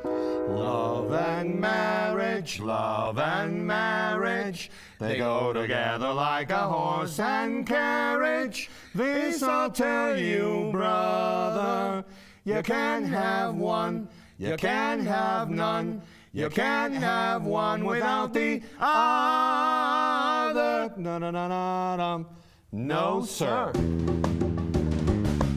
Love and marriage, they go together like a horse and carriage. This I'll tell you, brother, you can't have one, you can't have none, you can't have one without the other. No, sir.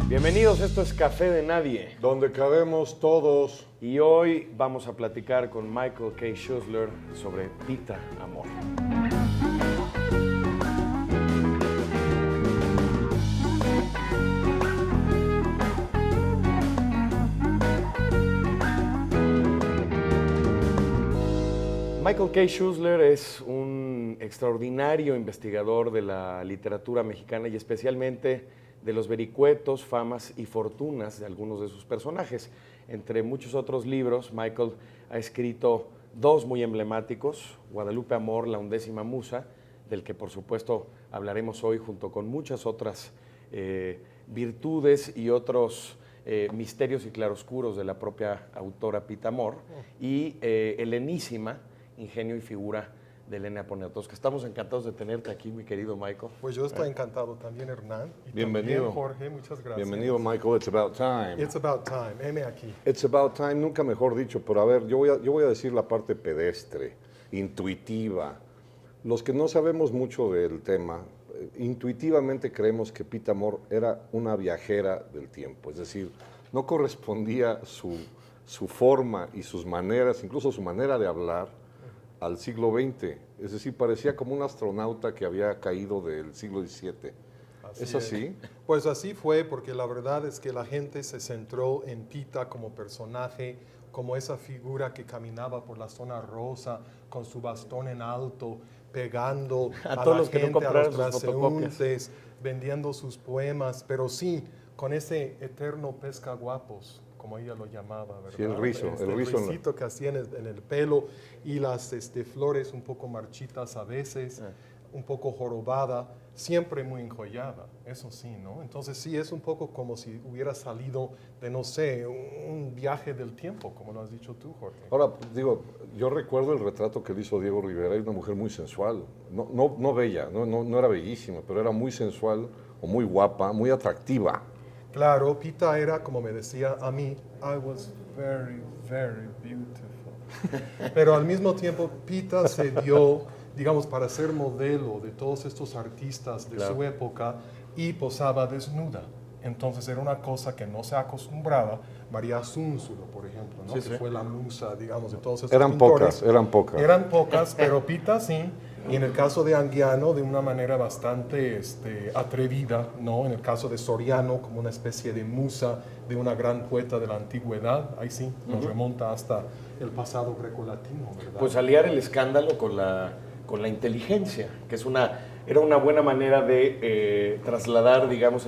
Bienvenidos, esto es Café de Nadie. Donde cabemos todos. Y hoy vamos a platicar con Michael K. Schuessler sobre Pita Amor. Michael K. Schuessler es un extraordinario investigador de la literatura mexicana y especialmente de los vericuetos, famas y fortunas de algunos de sus personajes. Entre muchos otros libros, Michael ha escrito dos muy emblemáticos, Guadalupe Amor, La undécima musa, del que por supuesto hablaremos hoy junto con muchas otras virtudes y otros misterios y claroscuros de la propia autora Pita Amor, y Helenísima, Ingenio y figura de Elena Poniatowska. Estamos encantados de tenerte aquí, mi querido Michael. Pues yo estoy encantado también, Hernán. Y Bienvenido. también, Jorge, muchas gracias. Bienvenido, Michael. It's about time. It's about time. Heme aquí. It's about time, nunca mejor dicho. Pero a ver, yo voy a decir la parte pedestre, intuitiva. Los que no sabemos mucho del tema, intuitivamente creemos que Pita Amor era una viajera del tiempo. Es decir, no correspondía su forma y sus maneras, incluso su manera de hablar, al siglo XX, es decir, parecía como un astronauta que había caído del siglo XVII. ¿Es así? Pues así fue, porque la verdad es que la gente se centró en Pita como personaje, como esa figura que caminaba por la zona rosa, con su bastón en alto, pegando a todos la los que gente, no a los compraron sus fotocopias, transeúntes, vendiendo sus poemas, pero sí, con ese eterno pesca guapos, como ella lo llamaba, ¿verdad? Sí, el rizo. El rizito que hacía en el pelo y las flores un poco marchitas a veces, un poco jorobada, siempre muy enjollada, eso sí, ¿no? Entonces sí, es un poco como si hubiera salido de, no sé, un viaje del tiempo, como lo has dicho tú, Jorge. Ahora, digo, yo recuerdo el retrato que le hizo Diego Rivera, y una mujer muy sensual, no bella, no era bellísima, pero era muy sensual, o muy guapa, muy atractiva. Claro, Pita era, como me decía a mí, I was very, very beautiful. Pero al mismo tiempo, Pita se dio, digamos, para ser modelo de todos estos artistas de su época y posaba desnuda. Entonces era una cosa que no se acostumbraba. María Zúnzulo, por ejemplo, ¿no? Sí, que fue la musa, digamos, de todos estos Eran pintores. pocas. Eran pocas, pero Pita sí. Y en el caso de Anguiano, de una manera bastante atrevida, ¿no? En el caso de Soriano, como una especie de musa de una gran poeta de la antigüedad. Ahí sí, nos remonta hasta el pasado grecolatino, ¿verdad? Pues aliar el escándalo con la inteligencia, que era una buena manera de trasladar, digamos,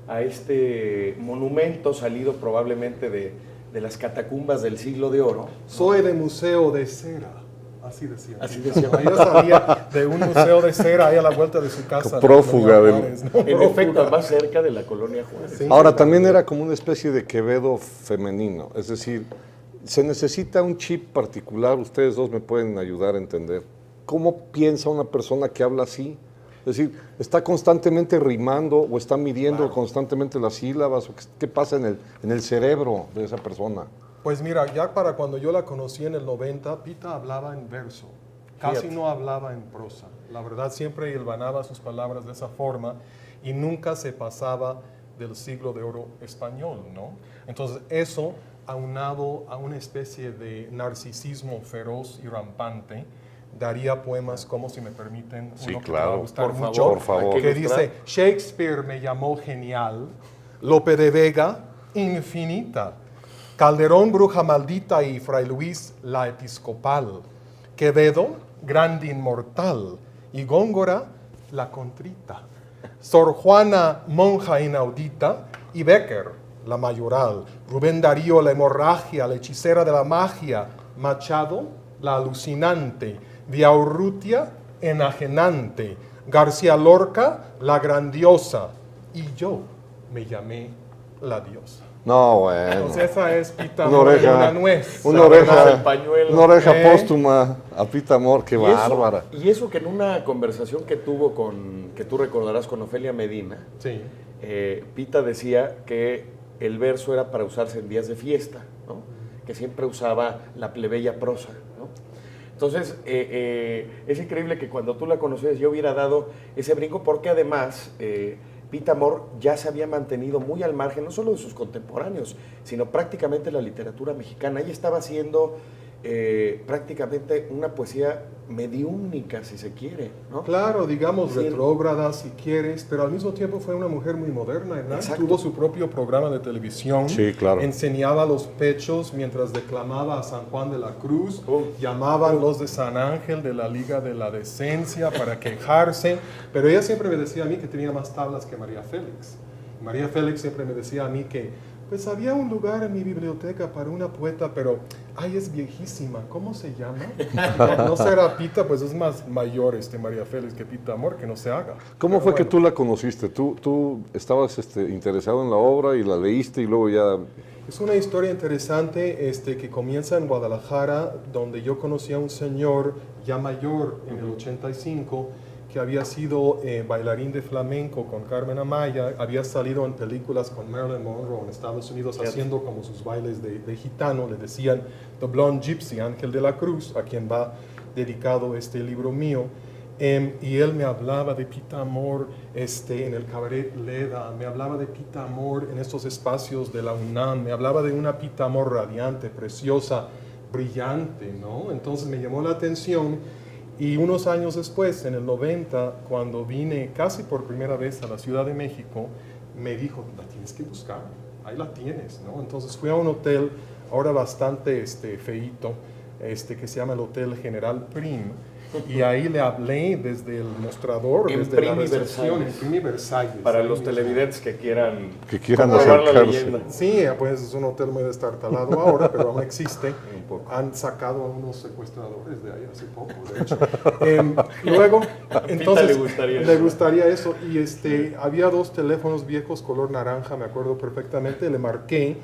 a este monumento salido probablemente de las catacumbas del Siglo de Oro. Soy de museo de cera. Así decía. Así decía. Ella salía de un museo de cera ahí a la vuelta de su casa. Prófuga de... En efecto, más cerca de la colonia Juárez. Sí. Ahora, también era como una especie de Quevedo femenino, es decir, se necesita un chip particular, ustedes dos me pueden ayudar a entender. ¿Cómo piensa una persona que habla así? Es decir, ¿está constantemente rimando o está midiendo constantemente las sílabas? ¿Qué pasa en el cerebro de esa persona? Pues mira, ya para cuando yo la conocí en el 90, Pita hablaba en verso, casi no hablaba en prosa. La verdad, siempre hilvanaba sus palabras de esa forma y nunca se pasaba del siglo de oro español, ¿no? Entonces, eso, aunado a una especie de narcisismo feroz y rampante, daría poemas como, si me permiten, Sí, uno que claro. me va a gustar Por mucho, favor, por favor. que dice, Shakespeare me llamó genial, Lope de Vega, infinita, Calderón, bruja maldita, y Fray Luis, la episcopal, Quevedo, grande inmortal, y Góngora, la contrita, Sor Juana, monja inaudita, y Becker, la mayoral, Rubén Darío, la hemorragia, la hechicera de la magia, Machado, la alucinante, Villaurrutia, enajenante, García Lorca, la grandiosa, y yo me llamé la diosa. No, bueno. Entonces esa es Pita Una Amor y oreja, una nuez. una Sabemos oreja, el pañuelo. una oreja ¿Eh? póstuma a Pita Amor, qué bárbara. Y eso que en una conversación que tuvo que tú recordarás con Ofelia Medina, Sí. Pita decía que el verso era para usarse en días de fiesta, ¿no? Que siempre usaba la plebeya prosa, ¿no? Entonces, es increíble que cuando tú la conocías yo hubiera dado ese brinco, porque además Pita Amor ya se había mantenido muy al margen, no solo de sus contemporáneos, sino prácticamente de la literatura mexicana. Ella estaba haciendo prácticamente una poesía mediúnica, si se quiere, ¿no? Claro, digamos Sí. retrógrada si quieres, pero al mismo tiempo fue una mujer muy moderna, ¿verdad? Exacto. Tuvo su propio programa de televisión. Sí, claro. Enseñaba los pechos mientras declamaba a San Juan de la Cruz. Llamaban los de San Ángel de la Liga de la Decencia para quejarse, pero ella siempre me decía a mí que tenía más tablas que María Félix. María Félix siempre me decía a mí que pues había un lugar en mi biblioteca para una poeta, pero ay, es viejísima, ¿cómo se llama? No será Pita, pues es más mayor María Félix que Pita Amor, que no se haga. ¿Cómo Pero fue que bueno. tú la conociste? ¿Tú estabas interesado en la obra y la leíste y luego ya... Es una historia interesante que comienza en Guadalajara, donde yo conocí a un señor ya mayor en el 85, que había sido bailarín de flamenco con Carmen Amaya, había salido en películas con Marilyn Monroe en Estados Unidos haciendo como sus bailes de gitano, le decían The Blonde Gypsy, Ángel de la Cruz, a quien va dedicado este libro mío. Y él me hablaba de Pita Amor en el Cabaret Leda, me hablaba de Pita Amor en estos espacios de la UNAM, me hablaba de una Pita Amor radiante, preciosa, brillante, ¿no? Entonces me llamó la atención. Y unos años después, en el 90, cuando vine casi por primera vez a la Ciudad de México, me dijo, la tienes que buscar, ahí la tienes, ¿no? Entonces fui a un hotel, ahora bastante feíto, que se llama el Hotel General Prim, y ahí le hablé desde el mostrador, En desde Prim la y recepción, Versalles. en Prim y Versalles. Para ahí los mismo. televidentes que quieran acercarse. comprobar la leyenda. Sí, pues es un hotel muy destartalado ahora, pero aún existe. Han sacado a unos secuestradores de ahí hace poco, de hecho. Luego, entonces, le gustaría gustaría eso. Y había dos teléfonos viejos color naranja, me acuerdo perfectamente. Le marqué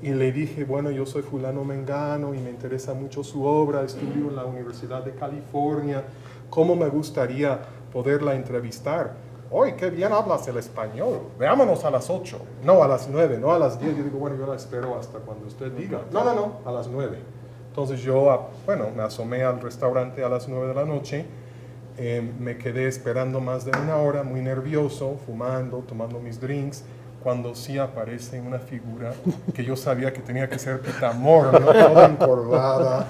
y le dije, bueno, yo soy fulano mengano y me interesa mucho su obra. Estudio en la Universidad de California. ¿Cómo me gustaría poderla entrevistar? ¡Ay, qué bien hablas el español! Veámonos a las 8. No, a las 9, no a las 10. Yo digo, bueno, yo la espero hasta cuando usted diga. No, a las 9. Entonces yo, me asomé al restaurante a las 9 de la noche. Me quedé esperando más de una hora, muy nervioso, fumando, tomando mis drinks, cuando sí aparece una figura que yo sabía que tenía que ser Pita Amor, ¿no? Toda encorvada,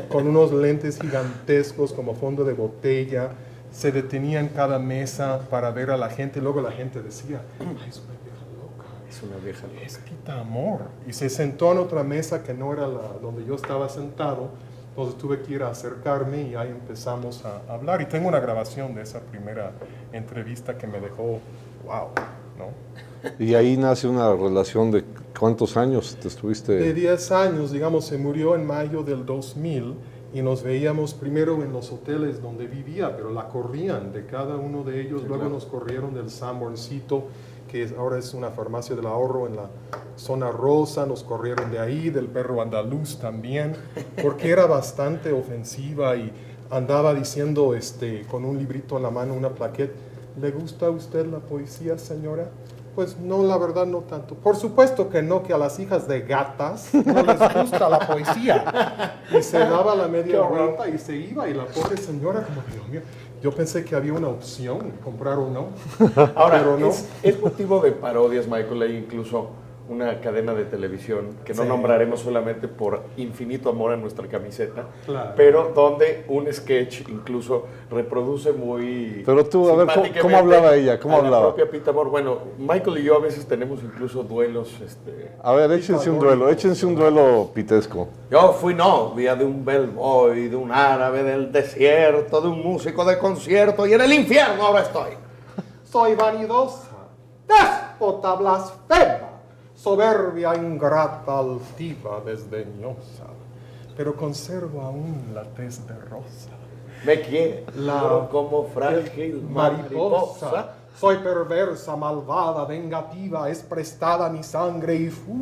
con unos lentes gigantescos como fondo de botella. Se detenía en cada mesa para ver a la gente. Luego la gente decía, "Ay, es una vieja loca, Es una vieja loca. es Pita Amor". Y se sentó en otra mesa que no era la donde yo estaba sentado. Entonces tuve que ir a acercarme y ahí empezamos a hablar. Y tengo una grabación de esa primera entrevista que me dejó, wow, ¿no? Y ahí nace una relación de ¿cuántos años te De estuviste? 10 años, digamos, se murió en mayo del 2000 y nos veíamos primero en los hoteles donde vivía, pero la corrían de cada uno de ellos. Luego nos corrieron del Sanborncito, que ahora es una farmacia del ahorro en la zona rosa. Nos corrieron de ahí, del Perro Andaluz también, porque era bastante ofensiva y andaba diciendo con un librito en la mano, una plaqueta, ¿le gusta a usted la poesía, señora? Pues no, la verdad no tanto. Por supuesto que no, que a las hijas de gatas no les gusta la poesía. Y se daba la media vuelta y se iba, y la pobre señora como, Dios mío, yo pensé que había una opción, comprar o no. Ahora, pero no. es motivo de parodias, Michael. Hay incluso una cadena de televisión que no Sí. nombraremos solamente por infinito amor a nuestra camiseta, Claro. pero donde un sketch incluso reproduce muy. Pero tú, a ver, ¿cómo hablaba ella? ¿Cómo a hablaba? La propia Pita Amor. Bueno, Michael y yo a veces tenemos incluso duelos. A ver, échense un duelo pitesco. Yo fui novia de un bellboy, de un árabe del desierto, de un músico de concierto, y en el infierno ahora estoy. Soy vanidosa, déspota, blasfema, soberbia, ingrata, altiva, desdeñosa, pero conservo aún la tez de rosa. Me quiero La como frágil mariposa, Soy perversa, malvada, vengativa, es prestada mi sangre y fugitiva.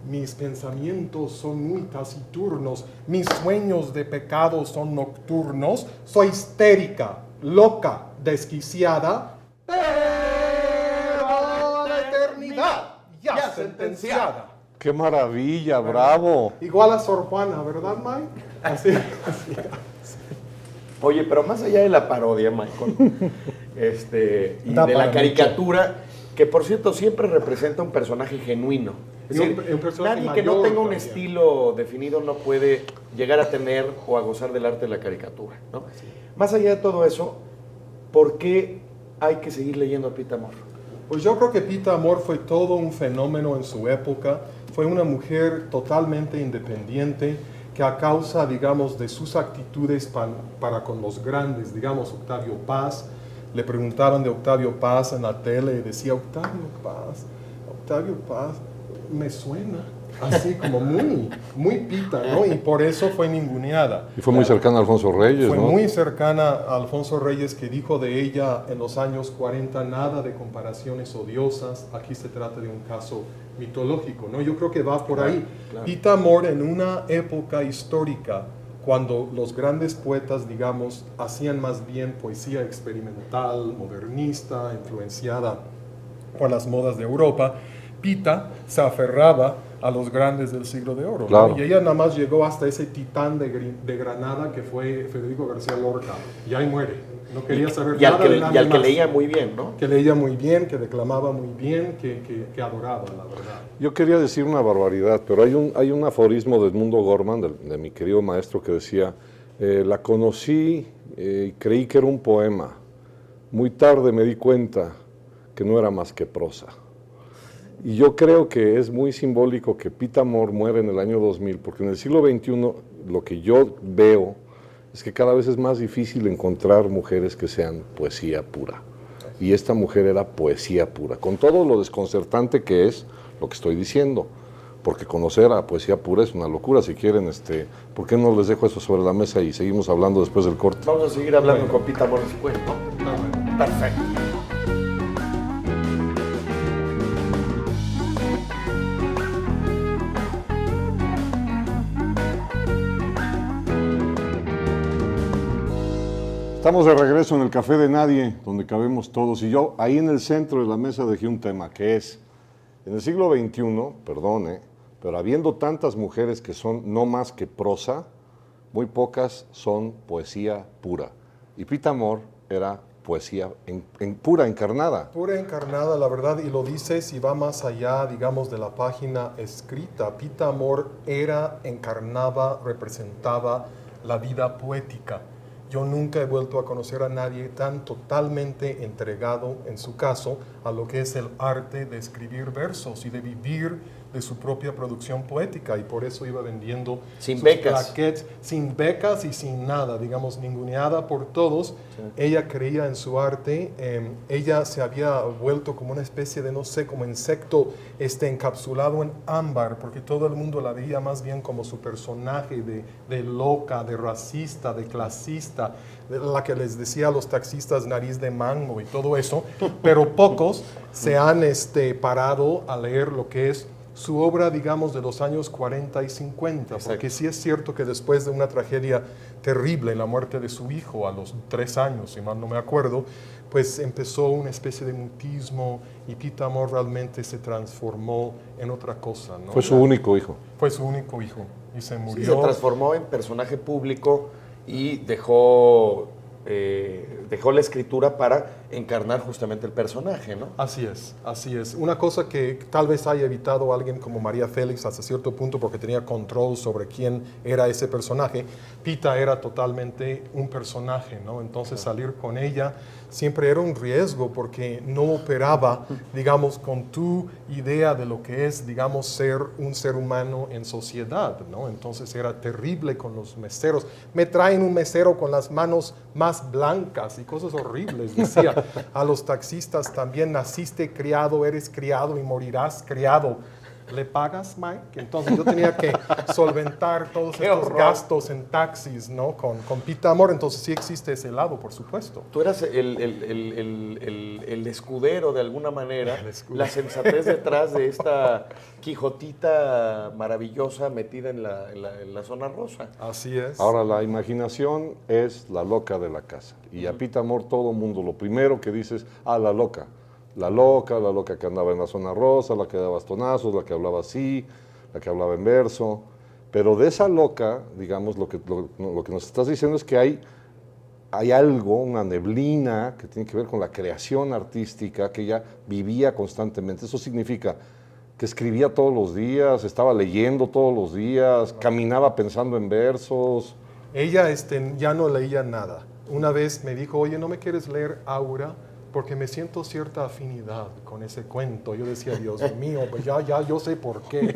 Mis pensamientos son muy taciturnos, mis sueños de pecado son nocturnos. Soy histérica, loca, desquiciada, pero la eternidad ya sentenciada. ¡Qué maravilla! ¡Bravo! Igual a Sor Juana, ¿verdad, Mike? Así. Oye, pero más allá de la parodia, Michael, y Da de para la caricatura, que por cierto siempre representa un personaje genuino. Es Y un decir, personaje nadie que no mayor tenga un también. estilo definido no puede llegar a tener o a gozar del arte de la caricatura, ¿no? Más allá de todo eso, ¿por qué hay que seguir leyendo a Pita Amor? Pues yo creo que Pita Amor fue todo un fenómeno en su época. Fue una mujer totalmente independiente que a causa, digamos, de sus actitudes para con los grandes, digamos, Octavio Paz, le preguntaban de Octavio Paz en la tele y decía, Octavio Paz, me suena. Así como muy Pita, ¿no? Y por eso fue ninguneada. Y fue muy cercana a Alfonso Reyes, Fue ¿no? muy cercana a Alfonso Reyes, que dijo de ella en los años 40, nada de comparaciones odiosas, aquí se trata de un caso mitológico, ¿no? Yo creo que va por ahí. claro. Pita Amor, en una época histórica, cuando los grandes poetas, digamos, hacían más bien poesía experimental, modernista, influenciada por las modas de Europa, Pita se aferraba a los grandes del siglo de oro, ¿no? Claro. Y ella nada más llegó hasta ese titán de Granada que fue Federico García Lorca, y ahí muere. No quería saber Y al nada que, de y nadie al que más. leía muy bien, ¿no? Que leía muy bien, que declamaba muy bien, que adoraba, la verdad. Yo quería decir una barbaridad, pero hay un aforismo de Edmundo Gorman, de mi querido maestro, que decía, la conocí y creí que era un poema. Muy tarde me di cuenta que no era más que prosa. Y yo creo que es muy simbólico que Pita Amor muere en el año 2000, porque en el siglo XXI lo que yo veo es que cada vez es más difícil encontrar mujeres que sean poesía pura. Y esta mujer era poesía pura, con todo lo desconcertante que es lo que estoy diciendo, porque conocer a poesía pura es una locura. Si quieren, ¿por qué no les dejo eso sobre la mesa y seguimos hablando después del corte? Vamos a seguir hablando con Pita Amor después, ¿no? Perfecto. Estamos de regreso en el Café de Nadie, donde cabemos todos, y yo ahí en el centro de la mesa dejé un tema, que es, en el siglo XXI, perdone, pero habiendo tantas mujeres que son no más que prosa, muy pocas son poesía pura. Y Pita Amor era poesía pura, encarnada. Pura encarnada, la verdad, y lo dice si va más allá, digamos, de la página escrita. Pita Amor encarnaba, representaba la vida poética. Yo nunca he vuelto a conocer a nadie tan totalmente entregado, en su caso, a lo que es el arte de escribir versos y de vivir de su propia producción poética, y por eso iba vendiendo Sin sus becas. plaquettes, sin becas y sin nada, digamos, ninguneada por todos. Ella creía en su arte, ella se había vuelto como una especie de, no sé, como insecto encapsulado en ámbar, porque todo el mundo la veía más bien como su personaje de loca, de racista, de clasista, de la que les decía a los taxistas nariz de mango y todo eso, pero pocos se han parado a leer lo que es su obra, digamos, de los años 40 y 50, Exacto. porque sí es cierto que después de una tragedia terrible, la muerte de su hijo a los 3 años, si mal no me acuerdo, pues empezó una especie de mutismo y Pita Amor realmente se transformó en otra cosa, ¿no? Fue su único hijo. Fue su único hijo y se Sí, murió. se transformó en personaje público y dejó la escritura para encarnar justamente el personaje, ¿no? Así es, así es. Una cosa que tal vez haya evitado alguien como María Félix hasta cierto punto porque tenía control sobre quién era ese personaje, Pita era totalmente un personaje, ¿no? Entonces salir con ella siempre era un riesgo porque no operaba, digamos, con tu idea de lo que es, digamos, ser un ser humano en sociedad, ¿no? Entonces era terrible con los meseros. Me traen un mesero con las manos más blancas y cosas horribles, decía. A los taxistas también, naciste criado, eres criado y morirás criado. ¿le pagas, Mike? Entonces yo tenía que solventar todos estos gastos en taxis, ¿no? Con Pita Amor, entonces sí existe ese lado, por supuesto. Tú eras el escudero de alguna manera, la sensatez detrás de esta Quijotita maravillosa metida en la zona rosa. Así es. Ahora, la imaginación es la loca de la casa. Y a Pita Amor todo mundo, lo primero que dices, la loca. La loca que andaba en la zona rosa, la que daba bastonazos, la que hablaba así, la que hablaba en verso. Pero de esa loca, digamos, lo que nos estás diciendo es que hay algo, una neblina que tiene que ver con la creación artística que ella vivía constantemente. Eso significa que escribía todos los días, estaba leyendo todos los días, caminaba pensando en versos. Ella ya no leía nada. Una vez me dijo, oye, ¿no me quieres leer Aura? Porque me siento cierta afinidad con ese cuento. Yo decía, Dios mío, pues ya yo sé por qué.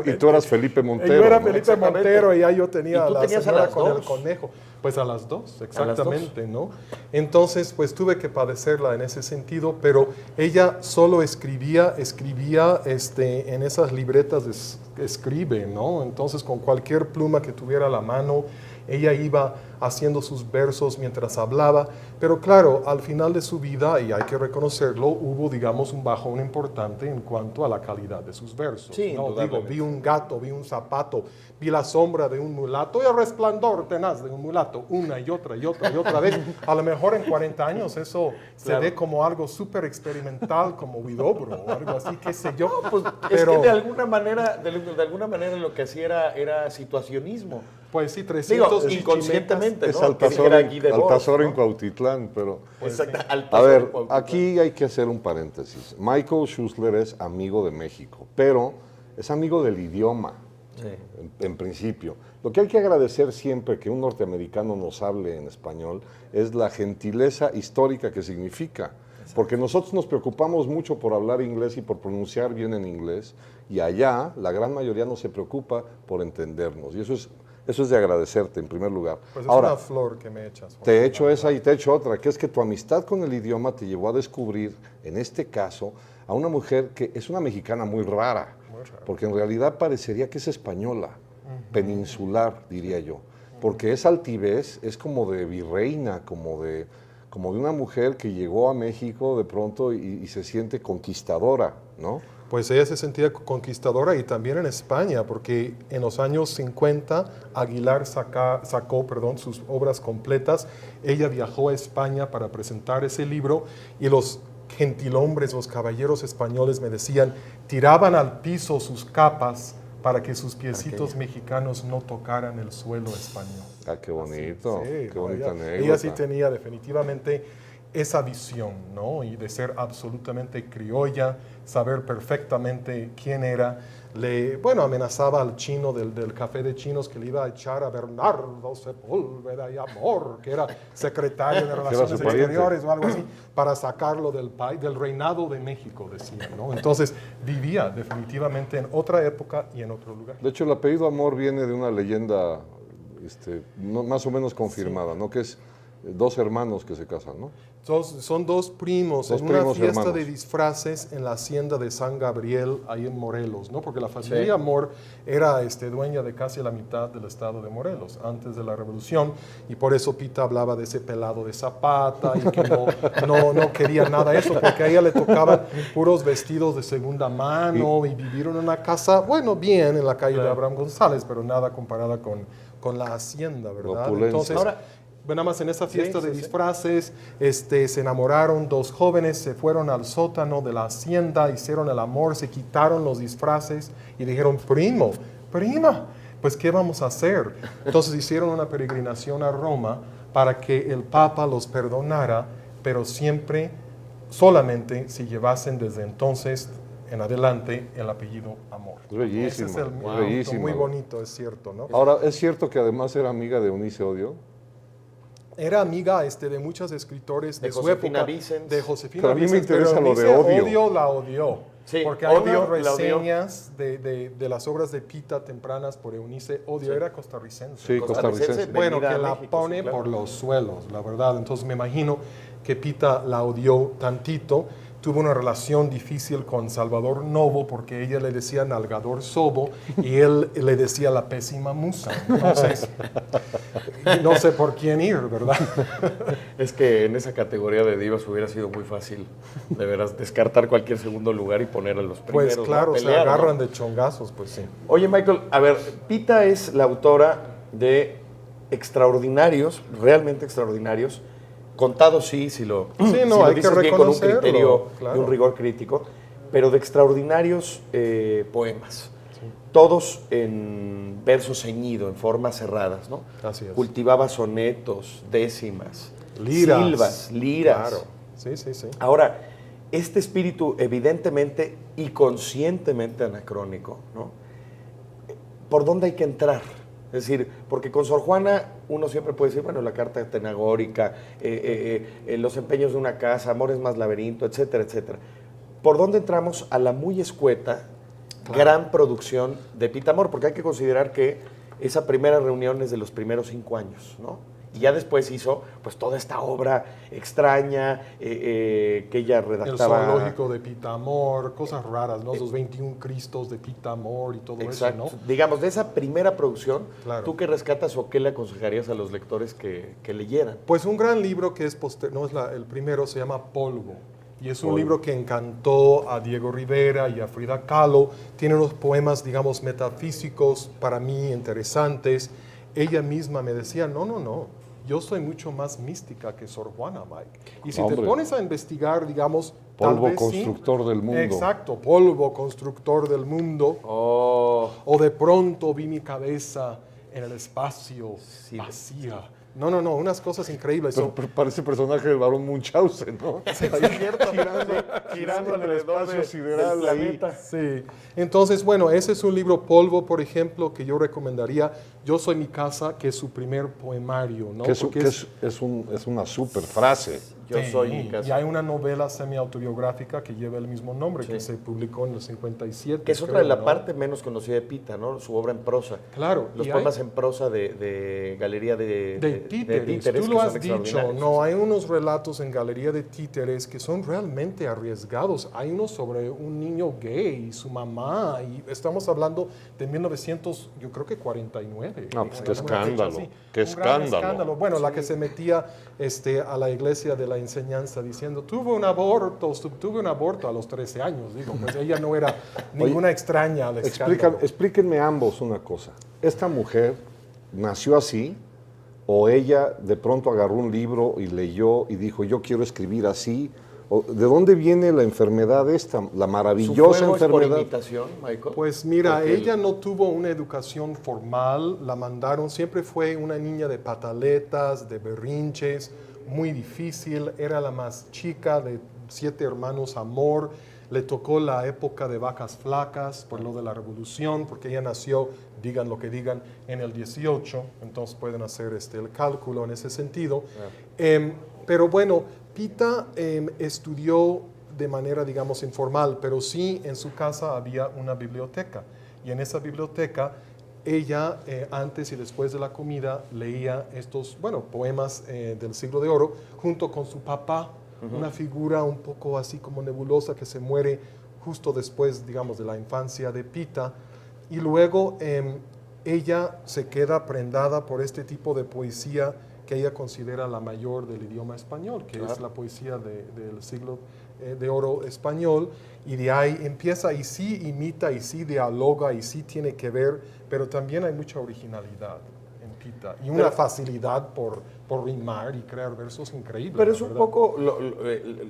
Y tú eras Felipe Montero. Yo era ¿no? Felipe Montero y ya yo tenía ¿Y tú la tenías a señora las con el dos? conejo. Pues a las dos, exactamente, dos. ¿no? Entonces, pues tuve que padecerla en ese sentido, pero ella solo escribía en esas libretas escribe, ¿no? Entonces, con cualquier pluma que tuviera a la mano, ella iba haciendo sus versos mientras hablaba, pero claro, al final de su vida, y hay que reconocerlo, hubo, digamos, un bajón importante en cuanto a la calidad de sus versos. Sí, ¿no? Digo, indudablemente. vi un gato, vi un zapato, vi la sombra de un mulato y el resplandor tenaz de un mulato, una y otra vez. A lo mejor en 40 años eso se ve como algo súper experimental, como Huidobro o algo así, qué sé yo. Pues es que de alguna manera lo que hacía era situacionismo. Pues sí, 300 Digo, chichimetas. inconscientemente, Es ¿no? Que Altazor, dijera Guy Debord, Altazor en ¿no? Cuautitlán, pero... Exacto, A Altazor en ver, Cuautitlán. aquí hay que hacer un paréntesis. Michael Schussler es amigo de México, pero es amigo del idioma, en principio. Lo que hay que agradecer siempre que un norteamericano nos hable en español es la gentileza histórica que significa. Porque nosotros nos preocupamos mucho por hablar inglés y por pronunciar bien en inglés, y allá la gran mayoría no se preocupa por entendernos. Y eso es de agradecerte en primer lugar. Pues es Ahora, una flor que me echas. Jorge, te he hecho la esa y te he hecho otra, que es que tu amistad con el idioma te llevó a descubrir, en este caso, a una mujer que es una mexicana muy rara, porque en realidad parecería que es española, peninsular, diría yo, porque esa altivez es como de virreina, como de una mujer que llegó a México de pronto y se siente conquistadora, ¿no? Pues ella se sentía conquistadora y también en España, porque en los años 50 Aguilar sacó sus obras completas. Ella viajó a España para presentar ese libro y los gentilhombres, los caballeros españoles me decían, tiraban al piso sus capas para que sus piecitos mexicanos no tocaran el suelo español. Ah, qué bonito, Sí, qué bonita ella anécdota. sí tenía definitivamente esa visión, ¿no? Y de ser absolutamente criolla, saber perfectamente quién era. Amenazaba al chino del café de chinos que le iba a echar a Bernardo Sepúlveda y Amor, que era secretario de Relaciones su pariente. Exteriores o algo así, para sacarlo del reinado de México, decía, ¿no? Entonces vivía definitivamente en otra época y en otro lugar. De hecho, el apellido Amor viene de una leyenda más o menos confirmada, ¿no? Que es dos hermanos que se casan, ¿no? Son dos primos Dos en una primos fiesta hermanos. de disfraces en la hacienda de San Gabriel, ahí en Morelos, ¿no? Porque la familia Amor era dueña de casi la mitad del estado de Morelos antes de la revolución, y por eso Pita hablaba de ese pelado de Zapata y que no quería nada de eso, porque a ella le tocaban puros vestidos de segunda mano y vivieron en una casa, bien, en la calle de Abraham González, pero nada comparada con la hacienda, ¿verdad? opulencia. Entonces, Ahora, nada más en esa fiesta de disfraces, se enamoraron dos jóvenes, se fueron al sótano de la hacienda, hicieron el amor, se quitaron los disfraces y dijeron, primo, prima, pues ¿qué vamos a hacer? Entonces hicieron una peregrinación a Roma para que el Papa los perdonara, pero siempre, solamente si llevasen desde entonces en adelante el apellido Amor. Es bellísimo, Ese es el es mito, bellísimo. muy bonito, es cierto, ¿no? Ahora, ¿es cierto que además era amiga de Eunice Odio? Era amiga de muchos escritores de, De su Josefina época. Vicens. De Josefina Pero a mí me Vicens, interesa pero lo de Eunice Odio. La odió. Sí, Porque Odio ha habido la odió. reseñas de las obras de Pita tempranas por Eunice Odio. Era costarricense. Sí, costarricense. Bueno, venida que a la México, pone sí, claro. por los suelos, la verdad. Entonces me imagino que Pita la odió tantito. tuvo una relación difícil con Salvador Novo porque ella le decía nalgador sobo y él le decía la pésima musa. Entonces, no sé por quién ir, ¿verdad? Es que en esa categoría de divas hubiera sido muy fácil, de veras, descartar cualquier segundo lugar y poner a los primeros. Pues claro, ¿no? se Pelear, agarran ¿no? de chongazos, pues sí. Oye, Michael, a ver, Pita es la autora de extraordinarios, realmente extraordinarios, contados sí, si lo, Sí, no, si lo hay que dices bien con un reconocerlo, criterio claro. y un rigor crítico, pero de extraordinarios poemas. Todos en verso ceñido, en formas cerradas, ¿no? Así es. Cultivaba sonetos, décimas, Liras. silvas, liras. Claro, sí, sí, sí. Ahora, este espíritu evidentemente y conscientemente anacrónico, ¿no? ¿Por dónde hay que entrar? Es decir, porque con Sor Juana uno siempre puede decir, bueno, la carta tenagórica, los empeños de una casa, Amores más laberinto, etcétera, etcétera. ¿Por dónde entramos a la muy escueta, gran producción de Pita Amor? Porque hay que considerar que esa primera reunión es de los primeros 5 años, ¿no? Y ya después hizo pues toda esta obra extraña que ella El redactaba. zoológico de Pita Amor, cosas raras, ¿no? Los 21 Cristos de Pita Amor y todo Exacto. eso, ¿no? Digamos, de esa primera producción, Claro. ¿tú qué rescatas o qué le aconsejarías a los lectores que leyeran? Pues un gran libro que es no es el primero, se llama Polvo. Y es un libro que encantó a Diego Rivera y a Frida Kahlo. Tiene unos poemas, digamos, metafísicos para mí interesantes. Ella misma me decía, no, yo soy mucho más mística que Sor Juana, Mike. Y si te Hombre. pones a investigar, digamos, Polvo tal vez sí. constructor del mundo. Exacto, polvo constructor del mundo. Oh, O de pronto vi mi cabeza en el espacio Sí. vacía. No, unas cosas increíbles. Pero parece personaje del barón Munchausen, ¿no? es cierto, girando en el espacio del sideral ahí. planeta. Sí. Entonces, bueno, ese es un libro Polvo, por ejemplo, que yo recomendaría. Yo soy mi casa, que es su primer poemario, ¿no? Que Porque es una super frase. Yo sí, soy mi y casa. hay una novela semi-autobiográfica que lleva el mismo nombre, que se publicó en el 57. Que es otra creo, de la ¿no? parte menos conocida de Pita, ¿no? Su obra en prosa. Claro. Los y poemas hay- en prosa de Galería de títeres, que tú lo son has dicho, extraordinarios. no, hay unos relatos en Galería de Títeres que son realmente arriesgados. Hay uno sobre un niño gay y su mamá, y estamos hablando de 1900, yo creo que 49. No, pues, qué Una fecha escándalo, así. qué Un gran escándalo. Bueno, la que se metía a la iglesia de la enseñanza diciendo, tuve un aborto a los 13 años, digo, pues ella no era ninguna extraña al escándalo. Explíquenme ambos una cosa. ¿Esta mujer nació así o ella de pronto agarró un libro y leyó y dijo, yo quiero escribir así? ¿O ¿de dónde viene la enfermedad esta, la ¿Su maravillosa fuego es por enfermedad? imitación, Michael? Pues mira, Porque ella no tuvo una educación formal, la mandaron, siempre fue una niña de pataletas, de berrinches, muy difícil, era la más chica de 7 hermanos Amor, le tocó la época de vacas flacas por lo de la revolución, porque ella nació, digan lo que digan, en el 18, entonces pueden hacer el cálculo en ese sentido. Pero bueno, Pita estudió de manera, digamos, informal, pero sí en su casa había una biblioteca. Y en esa biblioteca ella, antes y después de la comida, leía estos, bueno, poemas del Siglo de Oro, junto con su papá, una figura un poco así como nebulosa que se muere justo después, digamos, de la infancia de Pita. Y luego ella se queda prendada por este tipo de poesía que ella considera la mayor del idioma español, que es la poesía del Siglo de Oro español, y de ahí empieza y sí imita y sí dialoga y sí tiene que ver, pero también hay mucha originalidad en Pita y una facilidad por rimar y crear versos increíbles. Pero la es un verdad. poco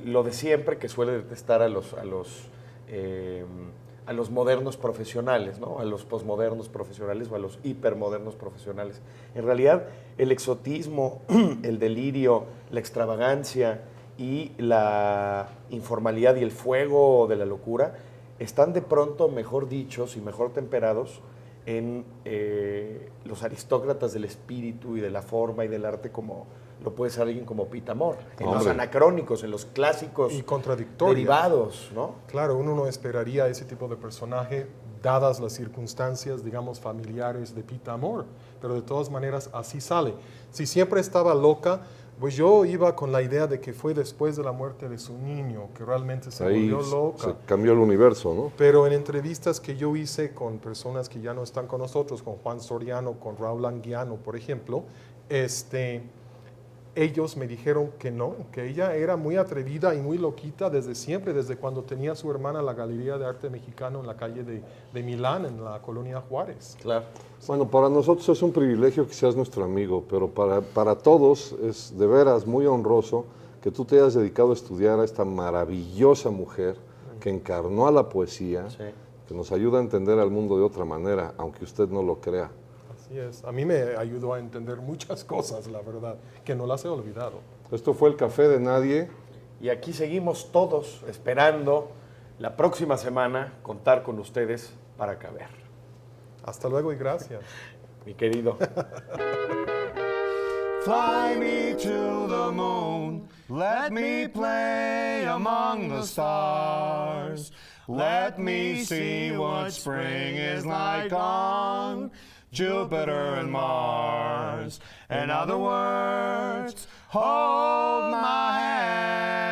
lo de siempre que suele detestar a los modernos profesionales, ¿no? A los posmodernos profesionales o a los hipermodernos profesionales. En realidad, el exotismo, el delirio, la extravagancia y la informalidad y el fuego de la locura están de pronto mejor dichos y mejor temperados en los aristócratas del espíritu y de la forma y del arte, como lo puede ser alguien como Pita Amor, en los Hombre. anacrónicos, en los clásicos Y contradictorias. derivados, ¿no? Claro, uno no esperaría ese tipo de personaje dadas las circunstancias, digamos, familiares de Pita Amor, pero de todas maneras así sale. Si siempre estaba loca, Pues yo iba con la idea de que fue después de la muerte de su niño, que realmente se Ahí volvió loca. se cambió el universo, ¿no? Pero en entrevistas que yo hice con personas que ya no están con nosotros, con Juan Soriano, con Raúl Anguiano, por ejemplo, ellos me dijeron que no, que ella era muy atrevida y muy loquita desde siempre, desde cuando tenía su hermana la Galería de Arte Mexicano en la calle de Milán, en la colonia Juárez. Claro. Bueno, para nosotros es un privilegio que seas nuestro amigo, pero para todos es de veras muy honroso que tú te hayas dedicado a estudiar a esta maravillosa mujer que encarnó a la poesía, Sí. que nos ayuda a entender al mundo de otra manera, aunque usted no lo crea. Así es. A mí me ayudó a entender muchas cosas, la verdad, que no las he olvidado. Esto fue el Café de Nadie. Y aquí seguimos todos esperando la próxima semana contar con ustedes para caber. Hasta luego y gracias. Mi querido. Fly me to the moon, let me play among the stars. Let me see what spring is like on Jupiter and Mars. In other words, hold my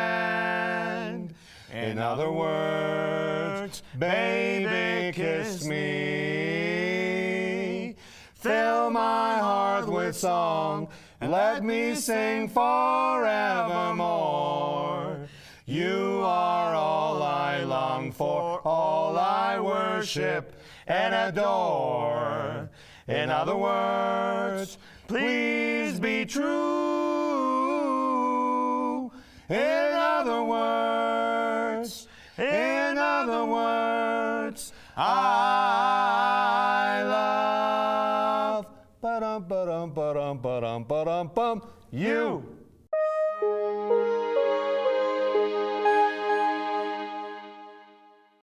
hand. In other words, baby, kiss me. Fill my heart with song, let me sing forevermore. You are all I long for, all I worship and adore. In other words, please be true. In other words, I love you.